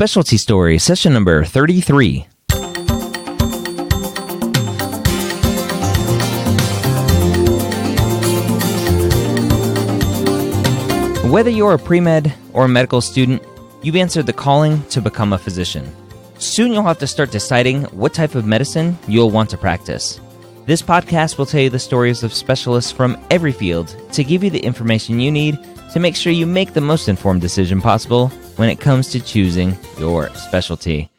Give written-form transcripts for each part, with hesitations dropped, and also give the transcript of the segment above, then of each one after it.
Specialty Story, session number 33. Whether you're a pre-med or a medical student, you've answered the calling to become a physician. Soon you'll have to start deciding what type of medicine you'll want to practice. This podcast will tell you the stories of specialists from every field to give you the information you need to make sure you make the most informed decision possible when it comes to choosing your specialty.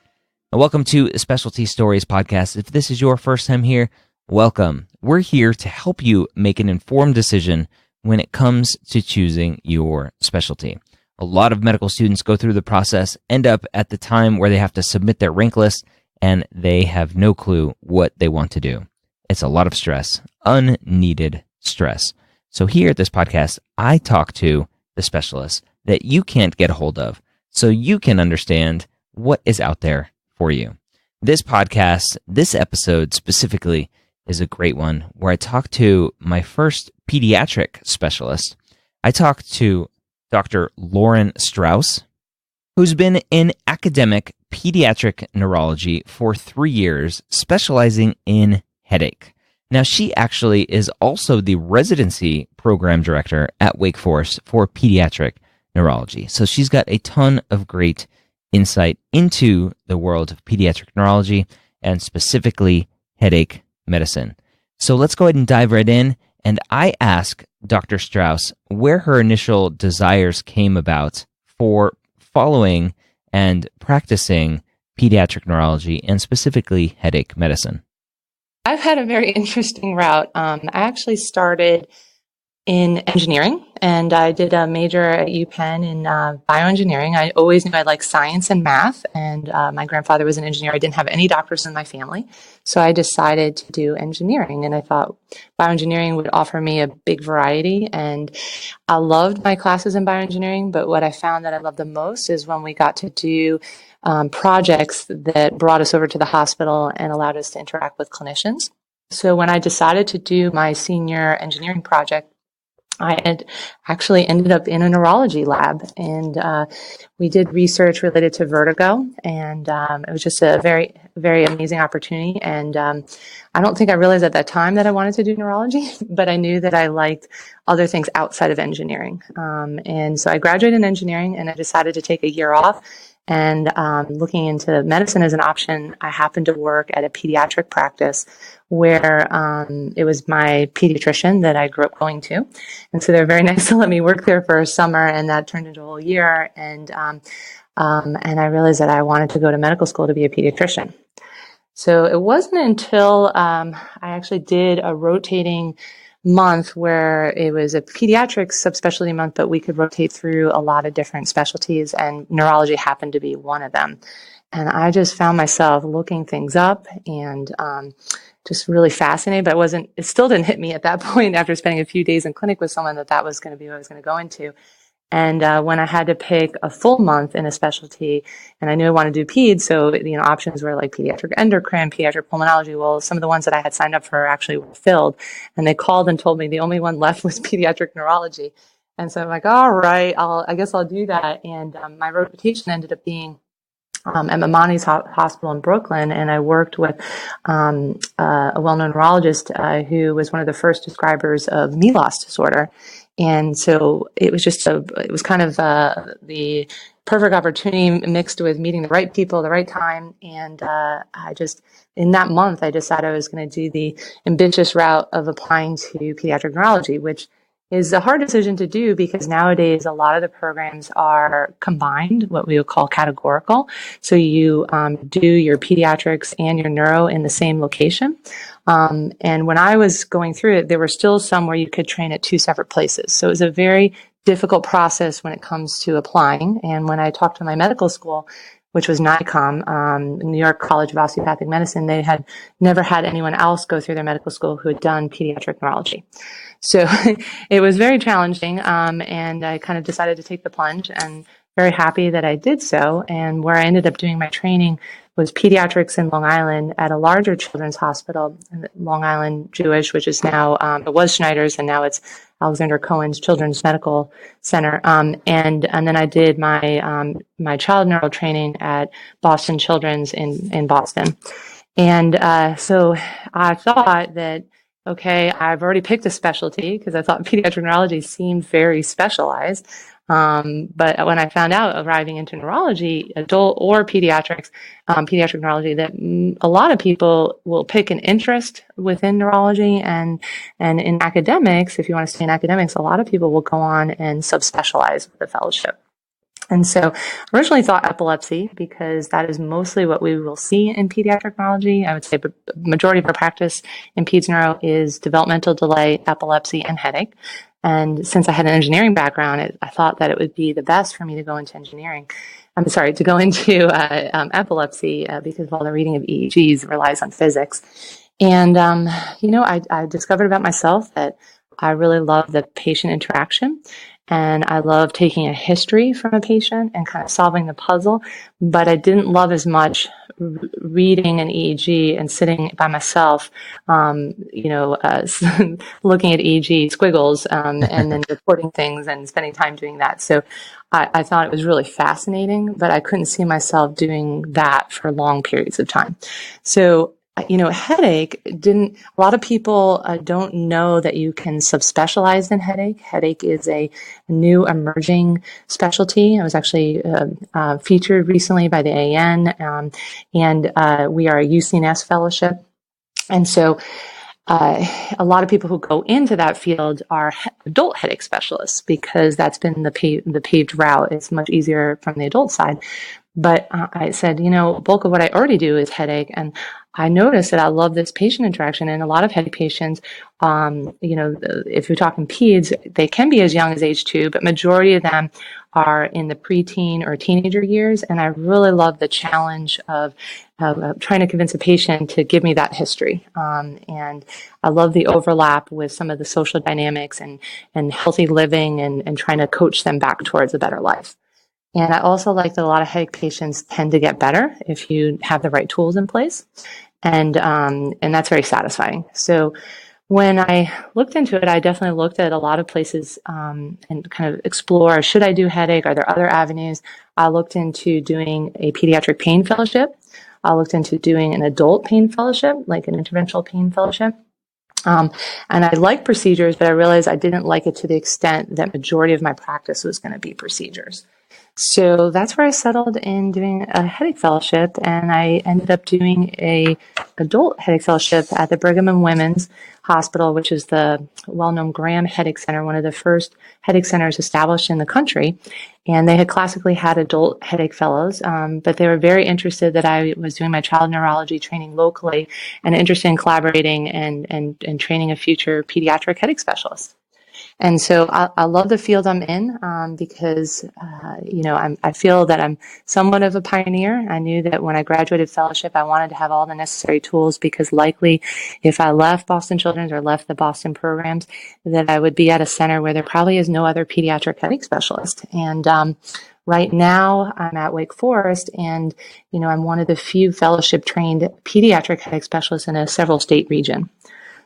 Now, welcome to Specialty Stories Podcast. If this is your first time here, welcome. We're here to help you make an informed decision when it comes to choosing your specialty. A lot of medical students go through the process, end up at the time where they have to submit their rank list, and they have no clue what they want to do. It's a lot of stress, unneeded stress. So here at this podcast, I talk to the specialists that you can't get a hold of so you can understand what is out there for you. This podcast, this episode specifically, is a great one where I talk to my first pediatric specialist. I talked to Dr. Lauren Strauss, who's been in academic pediatric neurology for 3 years, specializing in headache. Now, she actually is also the residency program director at Wake Forest for pediatric neurology. So she's got a ton of great insight into the world of pediatric neurology and specifically headache medicine. So let's go ahead and dive right in. And I ask Dr. Strauss where her initial desires came about for following and practicing pediatric neurology and specifically headache medicine. I've had a very interesting route. I actually started in engineering, and I did a major at UPenn in bioengineering. I always knew I liked science and math, and my grandfather was an engineer. I didn't have any doctors in my family, so I decided to do engineering, and I thought bioengineering would offer me a big variety, and I loved my classes in bioengineering, but what I found that I loved the most is when we got to do projects that brought us over to the hospital and allowed us to interact with clinicians. So when I decided to do my senior engineering project, I had actually ended up in a neurology lab, and we did research related to vertigo, and it was just a very, very amazing opportunity. And I don't think I realized at that time that I wanted to do neurology, but I knew that I liked other things outside of engineering. And so I graduated in engineering, and I decided to take a year off. And looking into medicine as an option, I happened to work at a pediatric practice where it was my pediatrician that I grew up going to. And so they were very nice to let me work there for a summer, and that turned into a whole year. And I realized that I wanted to go to medical school to be a pediatrician. So it wasn't until I actually did a rotating month where it was a pediatric subspecialty month, but we could rotate through a lot of different specialties, and neurology happened to be one of them. And I just found myself looking things up and just really fascinated, but it still didn't hit me at that point after spending a few days in clinic with someone that was going to be what I was going to go into. And when I had to pick a full month in a specialty, and I knew I wanted to do peds, so options were like pediatric endocrine, pediatric pulmonology. Well, some of the ones that I had signed up for actually were filled, and they called and told me the only one left was pediatric neurology. And so I'm like, all right, I guess I'll do that. And my rotation ended up being at Mamani's Hospital in Brooklyn, and I worked with a well-known neurologist who was one of the first describers of me loss disorder. And so it was kind of the perfect opportunity mixed with meeting the right people at the right time. And in that month, I decided I was going to do the ambitious route of applying to pediatric neurology, which is a hard decision to do because nowadays a lot of the programs are combined, what we would call categorical. So you do your pediatrics and your neuro in the same location. And when I was going through it, there were still some where you could train at two separate places. So it was a very difficult process when it comes to applying. And when I talked to my medical school, which was NICOM, New York College of Osteopathic Medicine, they had never had anyone else go through their medical school who had done pediatric neurology. So it was very challenging, and I kind of decided to take the plunge, and very happy that I did so. And where I ended up doing my training was pediatrics in Long Island at a larger children's hospital, Long Island Jewish, which is now, it was Schneider's, and now it's Alexander Cohen's Children's Medical Center. And then I did my child neuro training at Boston Children's in Boston. And so I thought that, okay, I've already picked a specialty because I thought pediatric neurology seemed very specialized. But when I found out arriving into neurology, adult or pediatrics, pediatric neurology, that a lot of people will pick an interest within neurology and in academics, if you want to stay in academics, a lot of people will go on and subspecialize with the fellowship. And so I originally thought epilepsy because that is mostly what we will see in pediatric neurology. I would say the majority of our practice in peds neuro is developmental delay, epilepsy, and headache. And since I had an engineering background, I thought that it would be the best for me to go into engineering. I'm sorry, to go into epilepsy because of all the reading of EEGs relies on physics. And, I discovered about myself that I really love the patient interaction. And I love taking a history from a patient and kind of solving the puzzle, but I didn't love as much reading an EEG and sitting by myself, looking at EEG squiggles, and then reporting things and spending time doing that. So I thought it was really fascinating, but I couldn't see myself doing that for long periods of time. So headache a lot of people don't know that you can subspecialize in headache. Headache is a new emerging specialty. I was actually featured recently by the AN, and we are a UCNS fellowship. And so a lot of people who go into that field are adult headache specialists because that's been the paved route. It's much easier from the adult side. But I said, bulk of what I already do is headache. And I noticed that I love this patient interaction. And a lot of headache patients, if you're talking peds, they can be as young as age 2, but majority of them are in the preteen or teenager years. And I really love the challenge of trying to convince a patient to give me that history. And I love the overlap with some of the social dynamics and healthy living and trying to coach them back towards a better life. And I also like that a lot of headache patients tend to get better if you have the right tools in place. And that's very satisfying. So when I looked into it, I definitely looked at a lot of places and kind of explore, should I do headache? Are there other avenues? I looked into doing a pediatric pain fellowship. I looked into doing an adult pain fellowship, like an interventional pain fellowship. And I like procedures, but I realized I didn't like it to the extent that majority of my practice was going to be procedures. So that's where I settled in doing a headache fellowship, and I ended up doing a adult headache fellowship at the Brigham and Women's Hospital, which is the well-known Graham Headache Center, one of the first headache centers established in the country. And they had classically had adult headache fellows, but they were very interested that I was doing my child neurology training locally and interested in collaborating and training a future pediatric headache specialist. And so I love the field I'm in because, I feel that I'm somewhat of a pioneer. I knew that when I graduated fellowship, I wanted to have all the necessary tools because likely if I left Boston Children's or left the Boston programs, that I would be at a center where there probably is no other pediatric headache specialist. And right now I'm at Wake Forest and, I'm one of the few fellowship trained pediatric headache specialists in a several state region.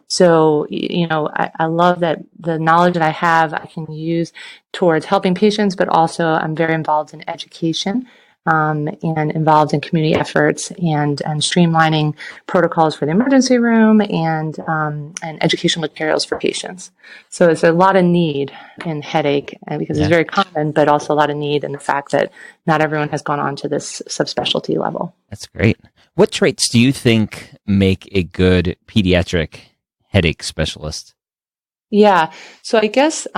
So, I love that the knowledge that I have, I can use towards helping patients, but also I'm very involved in education, and involved in community efforts and streamlining protocols for the emergency room and educational materials for patients. So it's a lot of need in headache because it's very common, but also a lot of need in the fact that not everyone has gone on to this subspecialty level. That's great. What traits do you think make a good pediatric headache specialist? Yeah. So I guess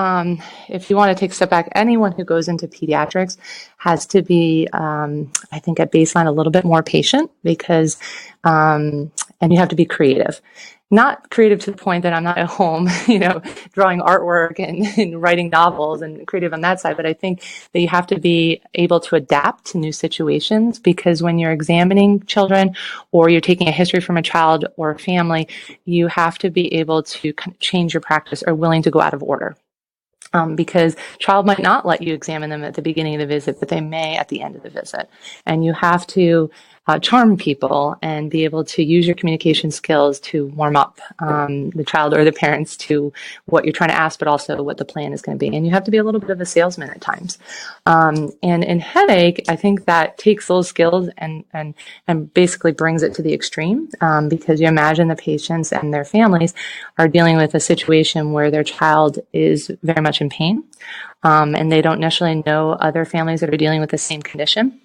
if you want to take a step back, anyone who goes into pediatrics has to be, I think, at baseline a little bit more patient because, and you have to be creative. Not creative to the point that I'm not at home, drawing artwork and writing novels and creative on that side. But I think that you have to be able to adapt to new situations because when you're examining children or you're taking a history from a child or a family, you have to be able to change your practice or willing to go out of order. because child might not let you examine them at the beginning of the visit, but they may at the end of the visit. And you have to charm people and be able to use your communication skills to warm up the child or the parents to what you're trying to ask, but also what the plan is going to be. And you have to be a little bit of a salesman at times. And in headache, I think that takes those skills and basically brings it to the extreme, because you imagine the patients and their families are dealing with a situation where their child is very much in pain, and they don't necessarily know other families that are dealing with the same condition.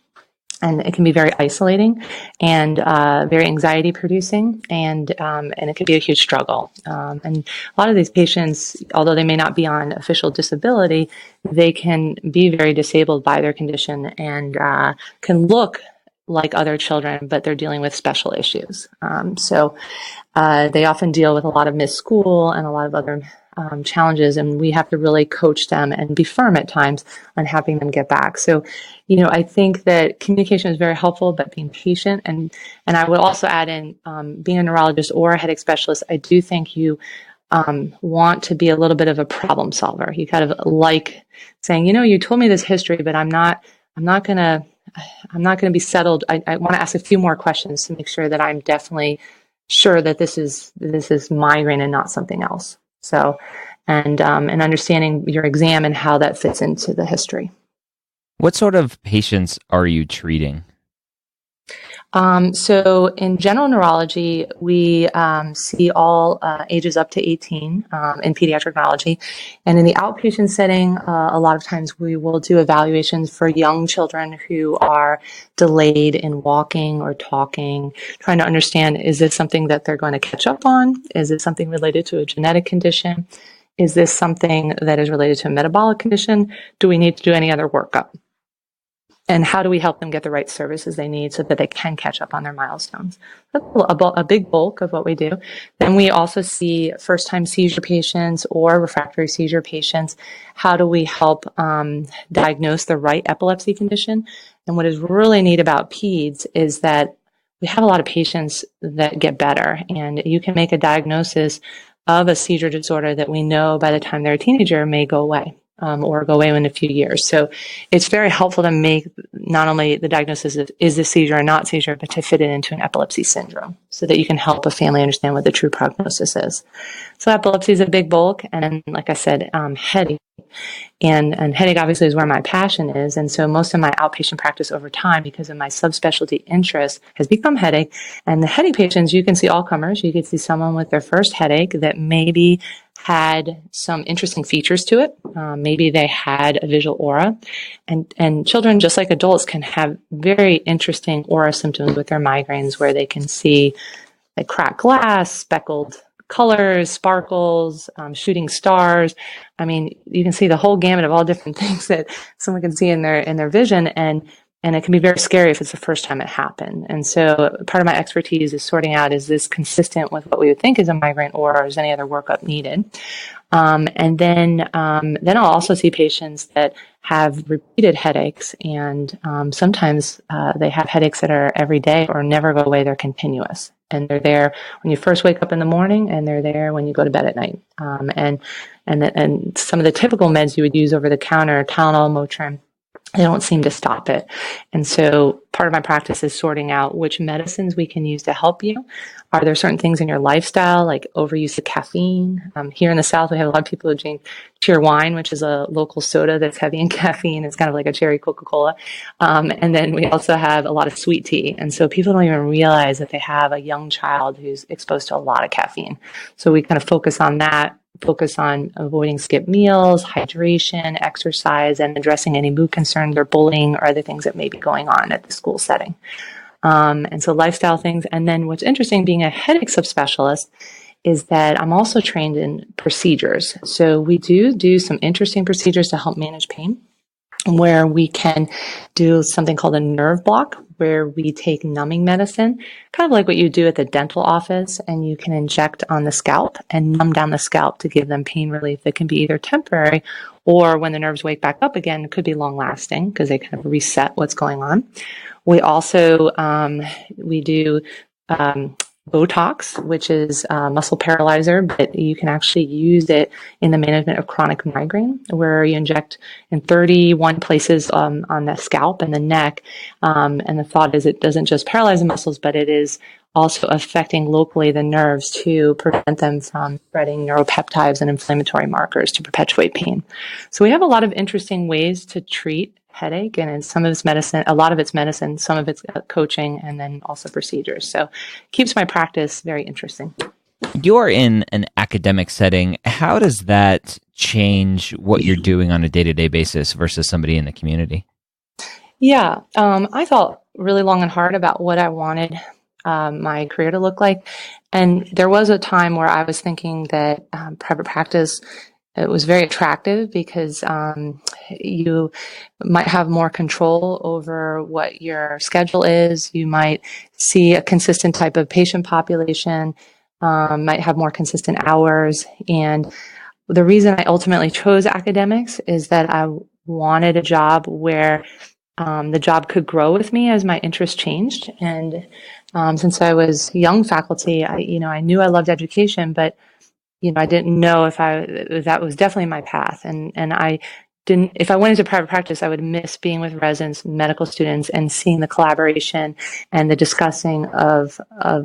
And it can be very isolating and very anxiety producing, and it can be a huge struggle. And a lot of these patients, although they may not be on official disability, they can be very disabled by their condition and can look like other children, but they're dealing with special issues. So they often deal with a lot of missed school and a lot of other challenges, and we have to really coach them and be firm at times on having them get back. So, I think that communication is very helpful, but being patient, and I would also add in being a neurologist or a headache specialist, I do think you want to be a little bit of a problem solver. You kind of like saying, you told me this history, but I'm not gonna be settled. I want to ask a few more questions to make sure that I'm definitely sure that this is migraine and not something else. So, and understanding your exam and how that fits into the history. What sort of patients are you treating? So in general neurology, we see all ages up to 18 in pediatric neurology. And in the outpatient setting, a lot of times we will do evaluations for young children who are delayed in walking or talking, trying to understand, is this something that they're going to catch up on? Is it something related to a genetic condition? Is this something that is related to a metabolic condition? Do we need to do any other workup? And how do we help them get the right services they need so that they can catch up on their milestones? That's a big bulk of what we do. Then we also see first-time seizure patients or refractory seizure patients. How do we help diagnose the right epilepsy condition? And what is really neat about peds is that we have a lot of patients that get better, and you can make a diagnosis of a seizure disorder that we know by the time they're a teenager may go away. Or go away in a few years. So it's very helpful to make not only the diagnosis of is this seizure or not seizure, but to fit it into an epilepsy syndrome so that you can help a family understand what the true prognosis is. So epilepsy is a big bulk. And then, like I said, headache. And headache obviously is where my passion is. And so most of my outpatient practice over time, because of my subspecialty interest, has become headache. And the headache patients, you can see all comers. You can see someone with their first headache that maybe had some interesting features to it. Maybe they had a visual aura. And children, just like adults, can have very interesting aura symptoms with their migraines where they can see like cracked glass, speckled colors, sparkles, shooting stars. I mean, you can see the whole gamut of all different things that someone can see in their vision, and it can be very scary if it's the first time it happened. And so part of my expertise is sorting out, is this consistent with what we would think is a migraine, or is any other workup needed? And then I'll also see patients that have repeated headaches, and sometimes they have headaches that are every day or never go away. They're continuous. And they're there when you first wake up in the morning, and they're there when you go to bed at night. And some of the typical meds you would use over the counter, Tylenol, Motrin, they don't seem to stop it. And so part of my practice is sorting out which medicines we can use to help you. Are there certain things in your lifestyle, like overuse of caffeine? Here in the South, we have a lot of people who drink cheer wine, which is a local soda that's heavy in caffeine. It's kind of like a cherry Coca-Cola. And then we also have a lot of sweet tea. And so people don't even realize that they have a young child who's exposed to a lot of caffeine. So we kind of focus on that. Focus on avoiding skip meals, hydration, exercise, and addressing any mood concerns or bullying or other things that may be going on at the school setting. And so lifestyle things. And then what's interesting, being a headache subspecialist, is that I'm also trained in procedures. So we do some interesting procedures to help manage pain, where we can do something called a nerve block, where we take numbing medicine, kind of like what you do at the dental office, and you can inject on the scalp and numb down the scalp to give them pain relief that can be either temporary, or when the nerves wake back up again, it could be long lasting because they kind of reset what's going on. We also, we do Botox, which is a muscle paralyzer, but you can actually use it in the management of chronic migraine, where you inject in 31 places on the scalp and the neck. And the thought is it doesn't just paralyze the muscles, but it is also affecting locally the nerves to prevent them from spreading neuropeptides and inflammatory markers to perpetuate pain. So we have a lot of interesting ways to treat headache, and some of it's medicine, a lot of it's medicine, some of it's coaching, and then also procedures. So it keeps my practice very interesting. You're in an academic setting. How does that change what you're doing on a day-to-day basis versus somebody in the community? Yeah, I thought really long and hard about what I wanted my career to look like. And there was a time where I was thinking that private practice, it was very attractive because you might have more control over what your schedule is. You might see a consistent type of patient population, might have more consistent hours. And the reason I ultimately chose academics is that I wanted a job where the job could grow with me as my interests changed. And since I was young faculty, I knew I loved education, but I didn't know if that was definitely my path. And I didn't, if I went into private practice, I would miss being with residents, medical students, and seeing the collaboration and the discussing of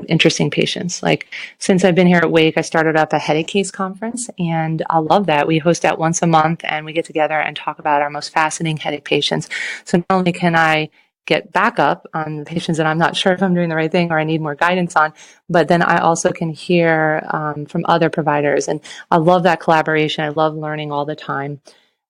interesting patients. Like, since I've been here at Wake, I started up a headache case conference, and I love that. We host that once a month, and we get together and talk about our most fascinating headache patients. So not only can I get backup on the patients that I'm not sure if I'm doing the right thing or I need more guidance on, but then I also can hear from other providers. And I love that collaboration. I love learning all the time.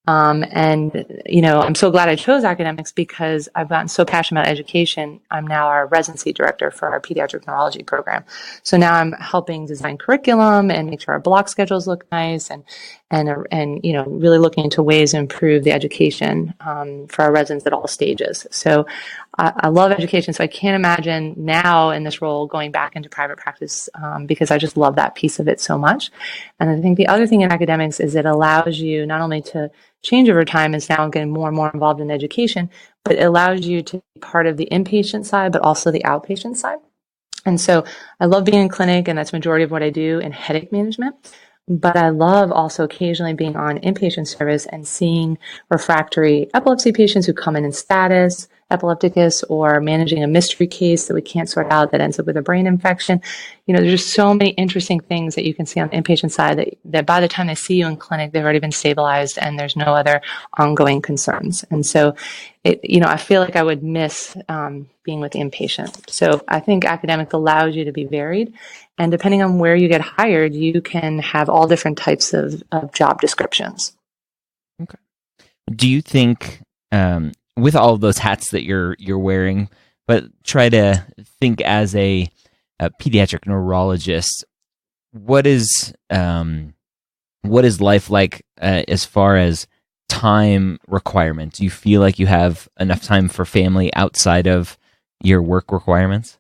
I'm so glad I chose academics because I've gotten so passionate about education. I'm now our residency director for our Pediatric Neurology program. So now I'm helping design curriculum and make sure our block schedules look nice and really looking into ways to improve the education for our residents at all stages. So I love education. So I can't imagine now in this role going back into private practice because I just love that piece of it so much. And I think the other thing in academics is it allows you not only to change over time as now I'm getting more and more involved in education, but it allows you to be part of the inpatient side, but also the outpatient side. And so I love being in clinic, and that's the majority of what I do in headache management. But I love also occasionally being on inpatient service and seeing refractory epilepsy patients who come in status epilepticus, or managing a mystery case that we can't sort out that ends up with a brain infection. There's just so many interesting things that you can see on the inpatient side that by the time they see you in clinic, they've already been stabilized and there's no other ongoing concerns. And so I feel like I would miss being with the inpatient. So I think academic allows you to be varied. And depending on where you get hired, you can have all different types of job descriptions. Okay. Do you think, with all of those hats that you're wearing, but try to think as a pediatric neurologist, what is life like as far as time requirements? Do you feel like you have enough time for family outside of your work requirements?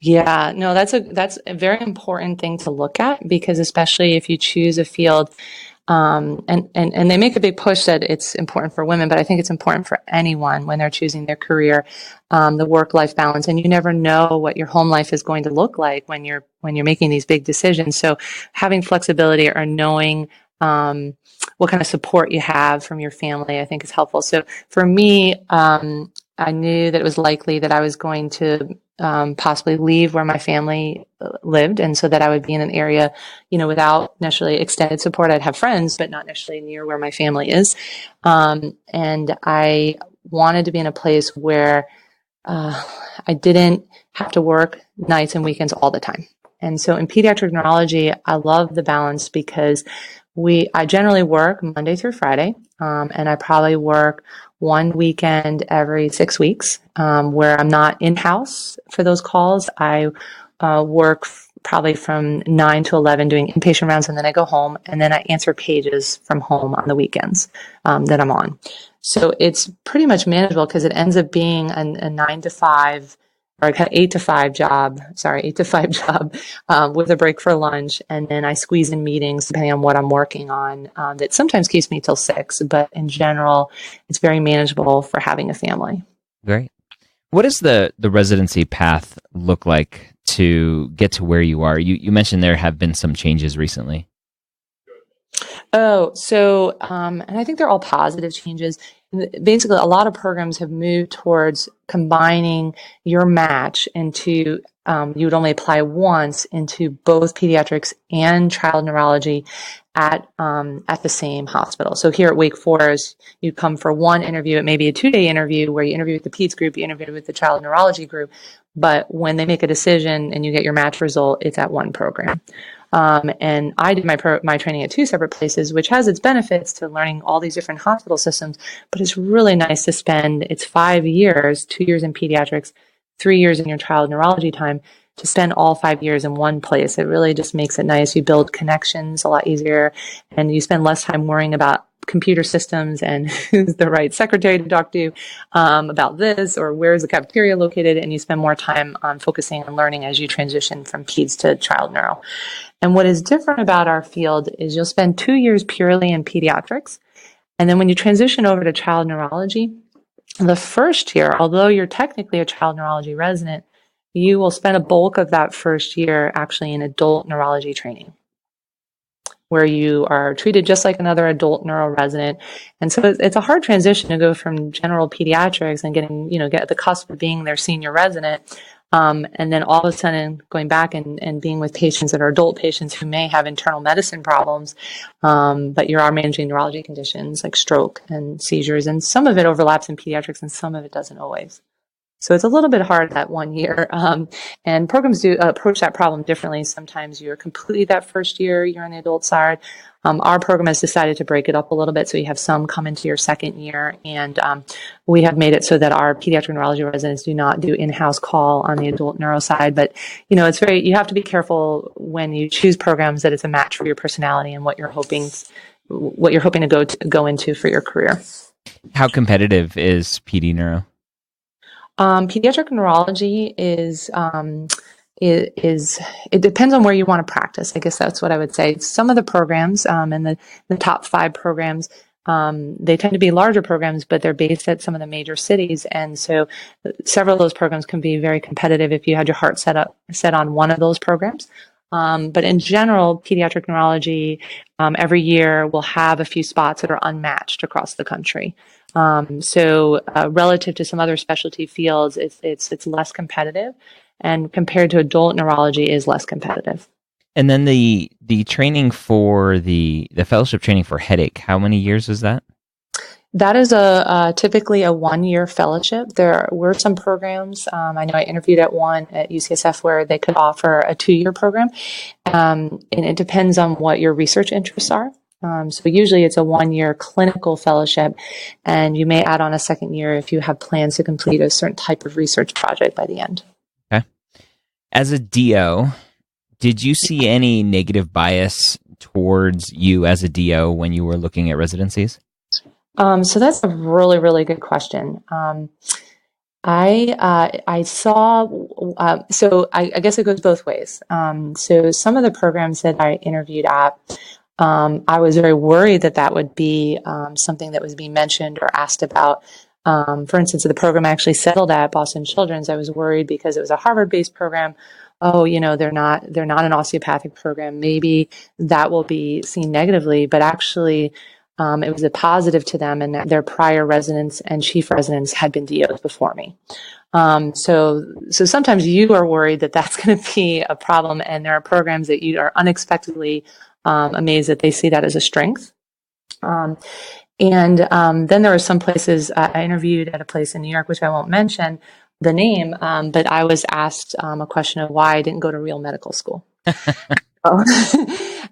Yeah, no, that's a very important thing to look at, because especially if you choose a field, and they make a big push that it's important for women, but I think it's important for anyone when they're choosing their career, the work-life balance. And you never know what your home life is going to look like when you're making these big decisions. So having flexibility or knowing what kind of support you have from your family, I think is helpful. So for me, I knew that it was likely that I was going to possibly leave where my family lived, and so that I would be in an area, without necessarily extended support. I'd have friends, but not necessarily near where my family is. And I wanted to be in a place where I didn't have to work nights and weekends all the time. And so in pediatric neurology, I love the balance, because I generally work Monday through Friday, and I probably work one weekend every 6 weeks, where I'm not in-house for those calls. I work probably from 9 to 11 doing inpatient rounds, and then I go home, and then I answer pages from home on the weekends that I'm on. So it's pretty much manageable, because it ends up being a 9 to 5 or kind of 8 to 5 job, with a break for lunch. And then I squeeze in meetings depending on what I'm working on, that sometimes keeps me till 6, but in general, it's very manageable for having a family. Great. What does the residency path look like to get to where you are? You mentioned there have been some changes recently. Oh, so, and I think they're all positive changes. Basically, a lot of programs have moved towards combining your match into, you would only apply once into both pediatrics and child neurology at the same hospital. So here at Wake Forest, you come for one interview. It may be a 2-day interview where you interview with the peds group, you interview with the child neurology group. But when they make a decision and you get your match result, it's at one program. And I did my training at 2 separate places, which has its benefits to learning all these different hospital systems. But it's really nice to spend, it's 5 years, 2 years in pediatrics, 3 years in your child neurology time, to spend all 5 years in one place. It really just makes it nice. You build connections a lot easier, and you spend less time worrying about computer systems and who's the right secretary to talk to about this, or where's the cafeteria located, and you spend more time on focusing on learning as you transition from peds to child neuro. And what is different about our field is you'll spend 2 years purely in pediatrics, and then when you transition over to child neurology, the first year, although you're technically a child neurology resident, you will spend a bulk of that first year actually in adult neurology training, where you are treated just like another adult neuro resident. And so it's a hard transition to go from general pediatrics and getting, get at the cusp of being their senior resident. And then all of a sudden going back and being with patients that are adult patients who may have internal medicine problems, but you are managing neurology conditions like stroke and seizures. And some of it overlaps in pediatrics and some of it doesn't always. So it's a little bit hard that 1 year. And programs do approach that problem differently. Sometimes you're completely that first year, you're on the adult side. Our program has decided to break it up a little bit. So you have some come into your second year. And we have made it so that our pediatric neurology residents do not do in-house call on the adult neuro side. But, you have to be careful when you choose programs that it's a match for your personality and what you're hoping to go into for your career. How competitive is PD neuro? Pediatric neurology is it depends on where you want to practice. I guess that's what I would say. Some of the programs, and the top 5 programs, they tend to be larger programs, but they're based at some of the major cities. And so several of those programs can be very competitive if you had your heart set on one of those programs. But in general, pediatric neurology, every year will have a few spots that are unmatched across the country. So relative to some other specialty fields, it's less competitive, and compared to adult neurology is less competitive. And then the training for the fellowship training for headache, how many years is that? That is typically a 1-year fellowship. There were some programs, I know I interviewed at one at UCSF where they could offer a 2-year program, and it depends on what your research interests are. So usually it's a 1-year clinical fellowship, and you may add on a second year if you have plans to complete a certain type of research project by the end. Okay. As a DO, did you see any negative bias towards you as a DO when you were looking at residencies? So that's a really, really good question. I saw, so I guess it goes both ways. So some of the programs that I interviewed at, I was very worried that would be something that was being mentioned or asked about. For instance, the program I actually settled at, Boston Children's, I was worried because it was a Harvard-based program. Oh, they're not an osteopathic program. Maybe that will be seen negatively, but actually it was a positive to them, and their prior residents and chief residents had been DOs before me. So sometimes you are worried that that's going to be a problem, and there are programs that you are unexpectedly amazed that they see that as a strength. And then there were some places, I interviewed at a place in New York, which I won't mention the name, but I was asked a question of why I didn't go to real medical school.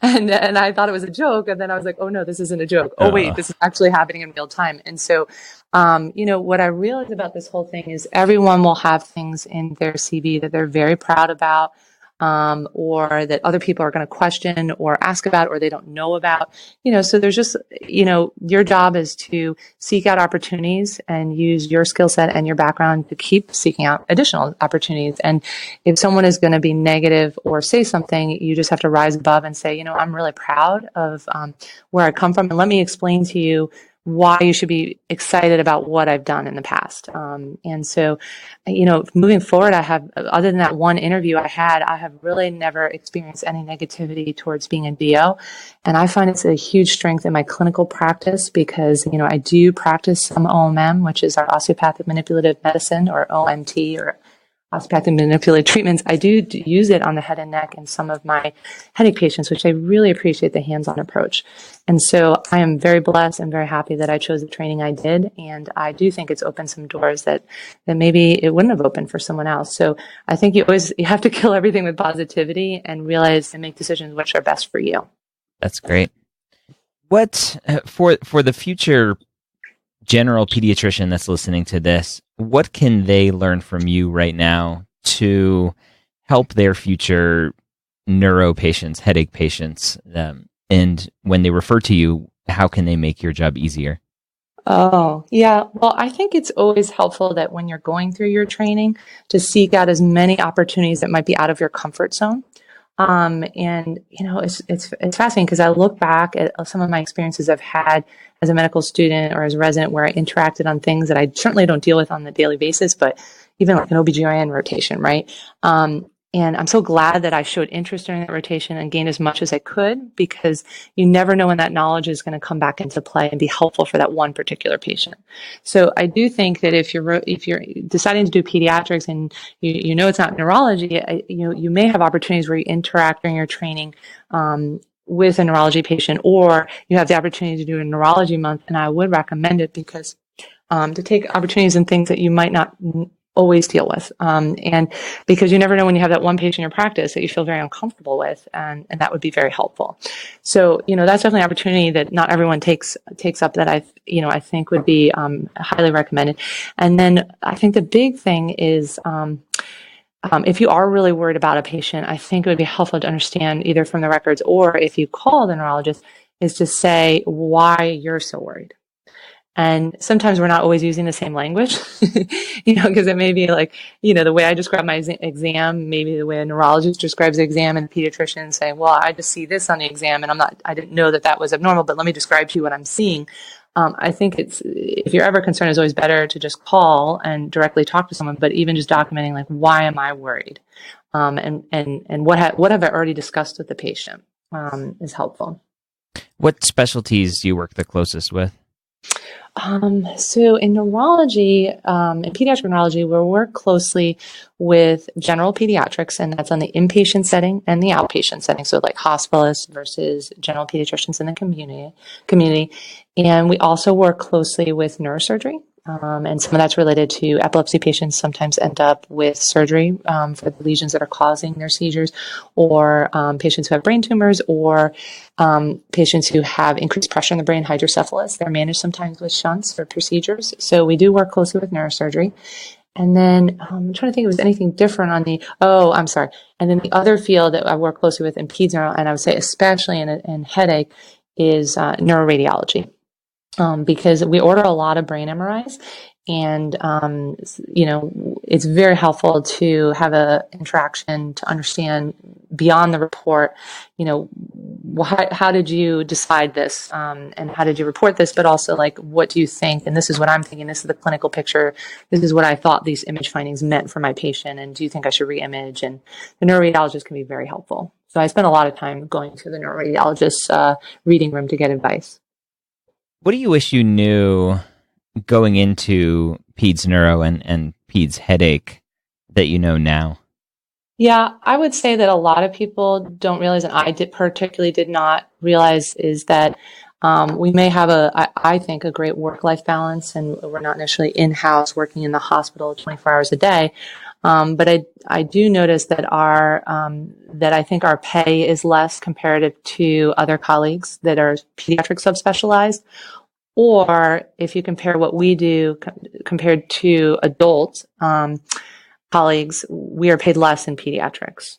And I thought it was a joke. And then I was like, oh no, this isn't a joke. Oh wait, this is actually happening in real time. And so, what I realized about this whole thing is everyone will have things in their CV that they're very proud about, or that other people are going to question or ask about, or they don't know about, so there's just, your job is to seek out opportunities and use your skill set and your background to keep seeking out additional opportunities. And if someone is going to be negative or say something, you just have to rise above and say, I'm really proud of, where I come from. And let me explain to you why you should be excited about what I've done in the past. And so, moving forward, other than that one interview I have really never experienced any negativity towards being a DO. And I find it's a huge strength in my clinical practice because, I do practice some OMM, which is our osteopathic manipulative medicine, or OMT, or osteopathic manipulative treatments. I do use it on the head and neck in some of my headache patients, which I really appreciate the hands-on approach. And so I am very blessed and very happy that I chose the training I did. And I do think it's opened some doors that maybe it wouldn't have opened for someone else. So I think you have to kill everything with positivity and realize and make decisions which are best for you. That's great. What, for the future general pediatrician that's listening to this, what can they learn from you right now to help their future neuro patients, headache patients, and when they refer to you, how can they make your job easier? Oh, yeah. Well, I think it's always helpful that when you're going through your training to seek out as many opportunities that might be out of your comfort zone. It's fascinating because I look back at some of my experiences I've had as a medical student or as a resident where I interacted on things that I certainly don't deal with on the daily basis, but even like an OBGYN rotation, right? And I'm so glad that I showed interest during that rotation and gained as much as I could, because you never know when that knowledge is going to come back into play and be helpful for that one particular patient. So I do think that if you're deciding to do pediatrics and it's not neurology, you may have opportunities where you interact during your training with a neurology patient, or you have the opportunity to do a neurology month. And I would recommend it because to take opportunities in things that you might not always deal with. And because you never know when you have that one patient in your practice that you feel very uncomfortable with, and that would be very helpful. So, that's definitely an opportunity that not everyone takes up that I think would be highly recommended. And then I think the big thing is, if you are really worried about a patient, I think it would be helpful to understand either from the records or if you call the neurologist, is to say why you're so worried. And sometimes we're not always using the same language, because it may be like, the way I describe my exam, maybe the way a neurologist describes the exam, and a pediatrician saying, well, I just see this on the exam and I didn't know that was abnormal, but let me describe to you what I'm seeing. I think if you're ever concerned, it's always better to just call and directly talk to someone, but even just documenting like, why am I worried? And what have I already discussed with the patient, is helpful. What specialties do you work the closest with? So in neurology, in pediatric neurology, we work closely with general pediatrics, and that's on the inpatient setting and the outpatient setting. So like hospitalists versus general pediatricians in the community. And we also work closely with neurosurgery. And some of that's related to epilepsy patients sometimes end up with surgery for the lesions that are causing their seizures, or patients who have brain tumors, or patients who have increased pressure in the brain, hydrocephalus. They're managed sometimes with shunts or procedures. So we do work closely with neurosurgery. And then I'm trying to think if there's anything different on And then the other field that I work closely with in peds neuro, and I would say especially in headache, is neuroradiology. Because we order a lot of brain MRIs, and it's very helpful to have a interaction to understand beyond the report, how did you decide this, and how did you report this, but also like, what do you think? And this is what I'm thinking. This is the clinical picture. This is what I thought these image findings meant for my patient. And do you think I should re-image? And the neuroradiologist can be very helpful. So I spend a lot of time going to the neuroradiologist's reading room to get advice. What do you wish you knew going into peds neuro and peds headache that you know now? Yeah, I would say that a lot of people don't realize, and I particularly did not realize, is that we may have I think, a great work-life balance, and we're not necessarily in-house working in the hospital 24 hours a day. But I do notice that that I think our pay is less comparative to other colleagues that are pediatric subspecialized. Or if you compare what we do compared to adult colleagues, we are paid less in pediatrics.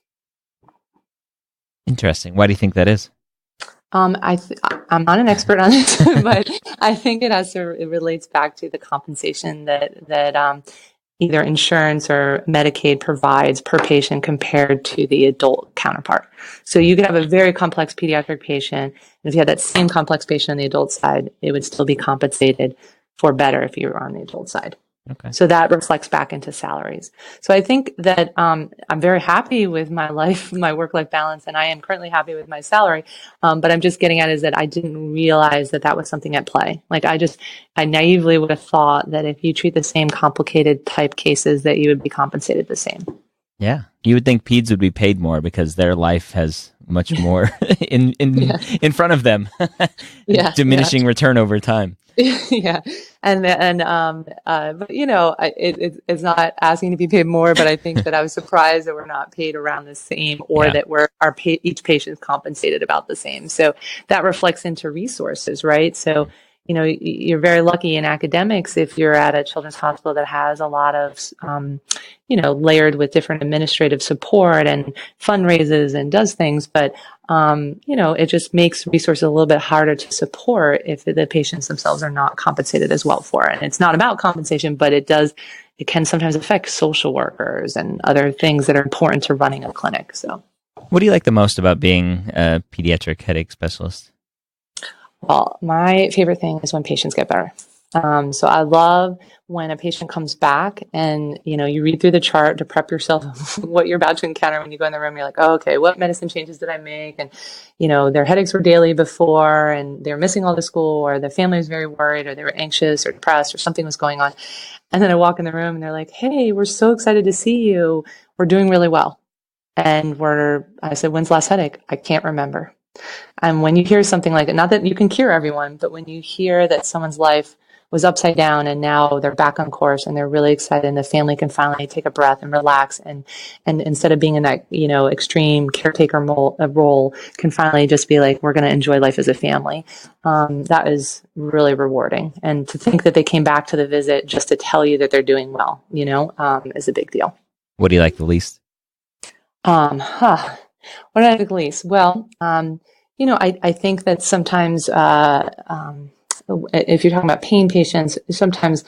Interesting. Why do you think that is? I'm not an expert on this, but I think it relates back to the compensation that either insurance or Medicaid provides per patient compared to the adult counterpart. So you could have a very complex pediatric patient, and if you had that same complex patient on the adult side, it would still be compensated for better if you were on the adult side. Okay. So that reflects back into salaries. So I think that I'm very happy with my life, my work-life balance, and I am currently happy with my salary. But I'm just getting at is that I didn't realize that that was something at play. Like I naively would have thought that if you treat the same complicated type cases, that you would be compensated the same. Yeah, you would think peds would be paid more because their life has much more in front of them. Diminishing return over time. Yeah. But it's not asking to be paid more, but I think that I was surprised that we're not paid around the same, or that each patient is compensated about the same. So that reflects into resources, right? So, you're very lucky in academics if you're at a children's hospital that has a lot of, layered with different administrative support and fundraises and does things. But, it just makes resources a little bit harder to support if the patients themselves are not compensated as well for it. And it's not about compensation, but it can sometimes affect social workers and other things that are important to running a clinic. So, what do you like the most about being a pediatric headache specialist? Well, my favorite thing is when patients get better. So I love when a patient comes back and, you read through the chart to prep yourself what you're about to encounter when you go in the room. You're like, oh, okay, what medicine changes did I make? And, their headaches were daily before and they're missing all the school, or their family was very worried, or they were anxious or depressed, or something was going on. And then I walk in the room and they're like, hey, we're so excited to see you. We're doing really well. And I said, when's the last headache? I can't remember. And when you hear something like it, not that you can cure everyone, but when you hear that someone's life was upside down and now they're back on course and they're really excited and the family can finally take a breath and relax, and instead of being in that, extreme caretaker role, can finally just be like, we're going to enjoy life as a family. That is really rewarding. And to think that they came back to the visit just to tell you that they're doing well, is a big deal. What do you like the least? What do I like the least? Well, I think that sometimes, if you're talking about pain patients, sometimes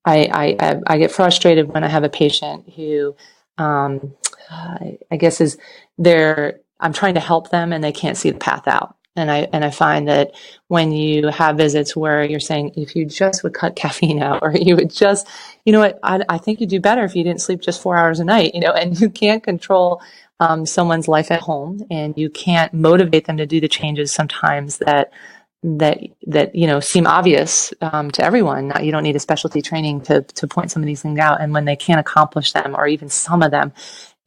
I get frustrated when I have a patient who, I guess I'm trying to help them and they can't see the path out. And I find that when you have visits where you're saying, if you just would cut caffeine out, or you would just, I think you'd do better if you didn't sleep just 4 hours a night, and you can't control someone's life at home, and you can't motivate them to do the changes sometimes that seem obvious to everyone. You don't need a specialty training to point some of these things out. And when they can't accomplish them, or even some of them,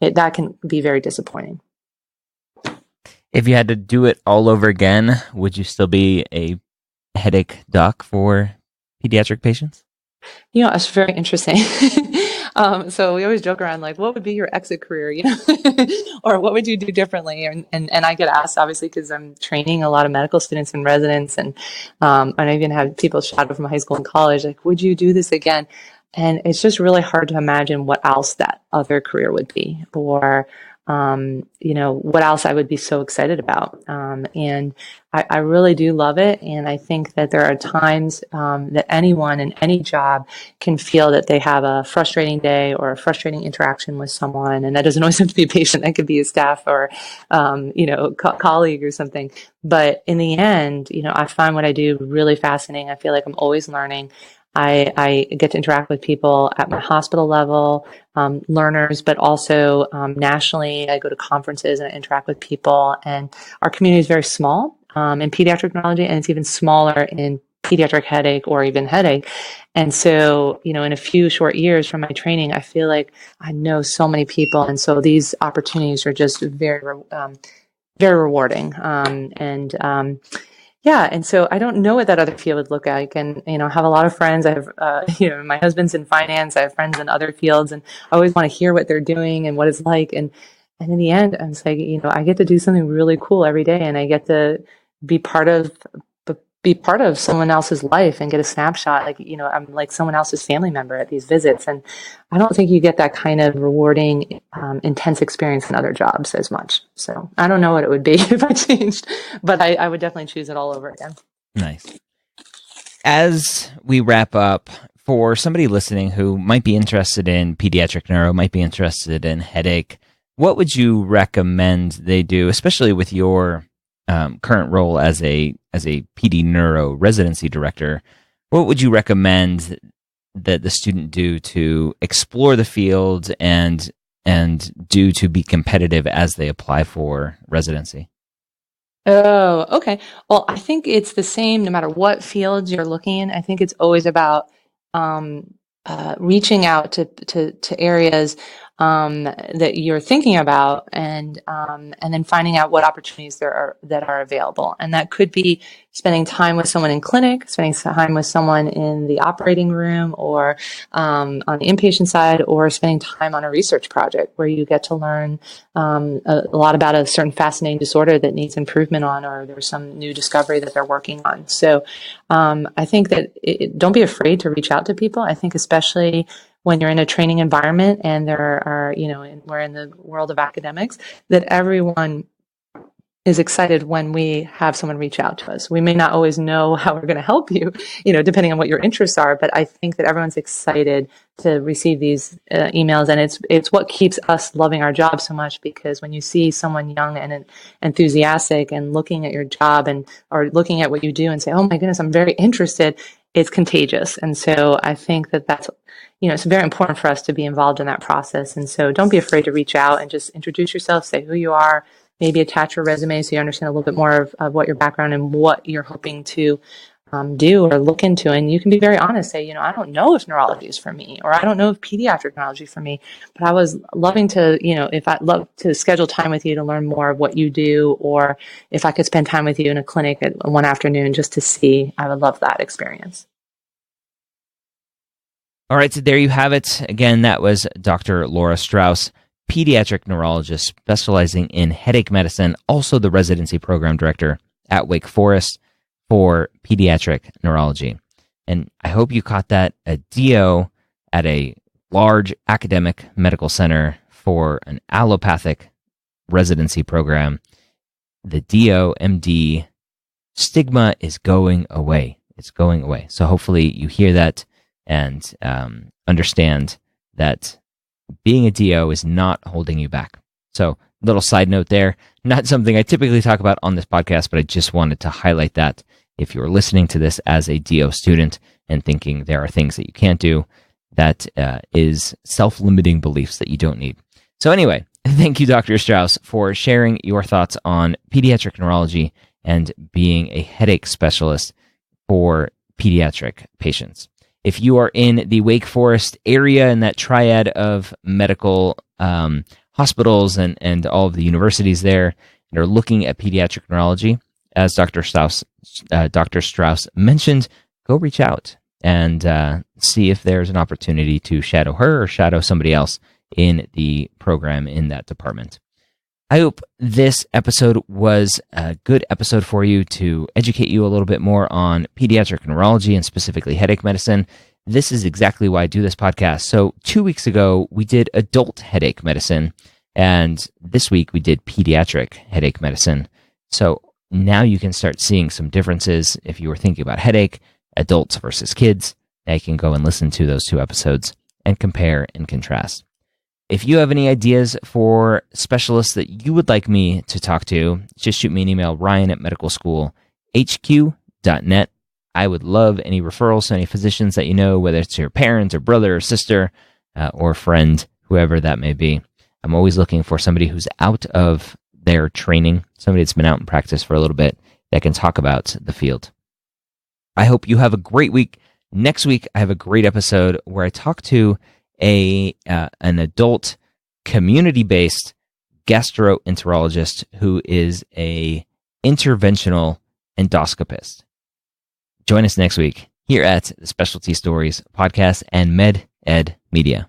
that can be very disappointing. If you had to do it all over again, would you still be a headache doc for pediatric patients? It's very interesting. So we always joke around like, what would be your exit career, or what would you do differently? And I get asked, obviously, because I'm training a lot of medical students and residents, and I even have people shadow from high school and college, like, would you do this again? And it's just really hard to imagine what else that other career would be, or what else I would be so excited about. And I really do love it. And I think that there are times that anyone in any job can feel that they have a frustrating day or a frustrating interaction with someone. And that doesn't always have to be a patient. That could be a staff or, colleague or something. But in the end, I find what I do really fascinating. I feel like I'm always learning. I get to interact with people at my hospital level, learners, but also nationally. I go to conferences and I interact with people. And our community is very small in pediatric neurology, and it's even smaller in pediatric headache or even headache. And so, in a few short years from my training, I feel like I know so many people. And so these opportunities are just very, very rewarding. Yeah. And so I don't know what that other field would look like. And, I have a lot of friends. I have, my husband's in finance. I have friends in other fields, and I always want to hear what they're doing and what it's like. And in the end, I'm just like, I get to do something really cool every day, and I get to be part of someone else's life and get a snapshot. Like, I'm like someone else's family member at these visits. And I don't think you get that kind of rewarding, intense experience in other jobs as much. So I don't know what it would be if I changed, but I would definitely choose it all over again. Nice. As we wrap up, for somebody listening who might be interested in pediatric neuro, might be interested in headache, what would you recommend they do, especially with your current role as a PD neuro residency director? What would you recommend that the student do to explore the field and do to be competitive as they apply for residency? Oh, okay. Well, I think it's the same no matter what fields you're looking in. I think it's always about reaching out to areas that you're thinking about, and then finding out what opportunities that are available. And that could be spending time with someone in clinic, spending time with someone in the operating room, or on the inpatient side, or spending time on a research project where you get to learn a lot about a certain fascinating disorder that needs improvement on, or there's some new discovery that they're working on. So I think that don't be afraid to reach out to people. I think especially when you're in a training environment and there are, we're in the world of academics, that everyone is excited when we have someone reach out to us. We may not always know how we're going to help you, depending on what your interests are, but I think that everyone's excited to receive these emails, and it's what keeps us loving our job so much, because when you see someone young and enthusiastic and looking at your job or looking at what you do and say, oh my goodness, I'm very interested, it's contagious. And so I think that's, it's very important for us to be involved in that process. And so don't be afraid to reach out and just introduce yourself, say who you are, maybe attach your resume so you understand a little bit more of what your background and what you're hoping to do or look into. And you can be very honest, say, I don't know if neurology is for me, or I don't know if pediatric neurology is for me, but I was loving to, if I'd love to schedule time with you to learn more of what you do, or if I could spend time with you in a clinic at one afternoon just to see, I would love that experience. All right, so there you have it. Again, that was Dr. Laura Strauss, pediatric neurologist specializing in headache medicine, also the residency program director at Wake Forest for pediatric neurology. And I hope you caught that, a DO at a large academic medical center for an allopathic residency program. The DO, MD stigma is going away. It's going away. So hopefully you hear that and understand that being a DO is not holding you back. So, little side note there, not something I typically talk about on this podcast, but I just wanted to highlight that if you're listening to this as a DO student and thinking there are things that you can't do, that is self-limiting beliefs that you don't need. So anyway, thank you, Dr. Strauss, for sharing your thoughts on pediatric neurology and being a headache specialist for pediatric patients. If you are in the Wake Forest area, in that triad of medical hospitals and all of the universities there, and are looking at pediatric neurology, as Dr. Strauss mentioned, go reach out and see if there's an opportunity to shadow her or shadow somebody else in the program in that department. I hope this episode was a good episode for you to educate you a little bit more on pediatric neurology and specifically headache medicine. This is exactly why I do this podcast. So 2 weeks ago, we did adult headache medicine, and this week we did pediatric headache medicine. So now you can start seeing some differences. If you were thinking about headache, adults versus kids, now you can go and listen to those 2 episodes and compare and contrast. If you have any ideas for specialists that you would like me to talk to, just shoot me an email, ryan@medicalschoolhq.net. I would love any referrals to any physicians that you know, whether it's your parent or brother or sister or friend, whoever that may be. I'm always looking for somebody who's out of their training, somebody that's been out in practice for a little bit that can talk about the field. I hope you have a great week. Next week, I have a great episode where I talk to an adult community-based gastroenterologist who is a interventional endoscopist. Join us next week here at the Specialty Stories podcast and Med Ed Media.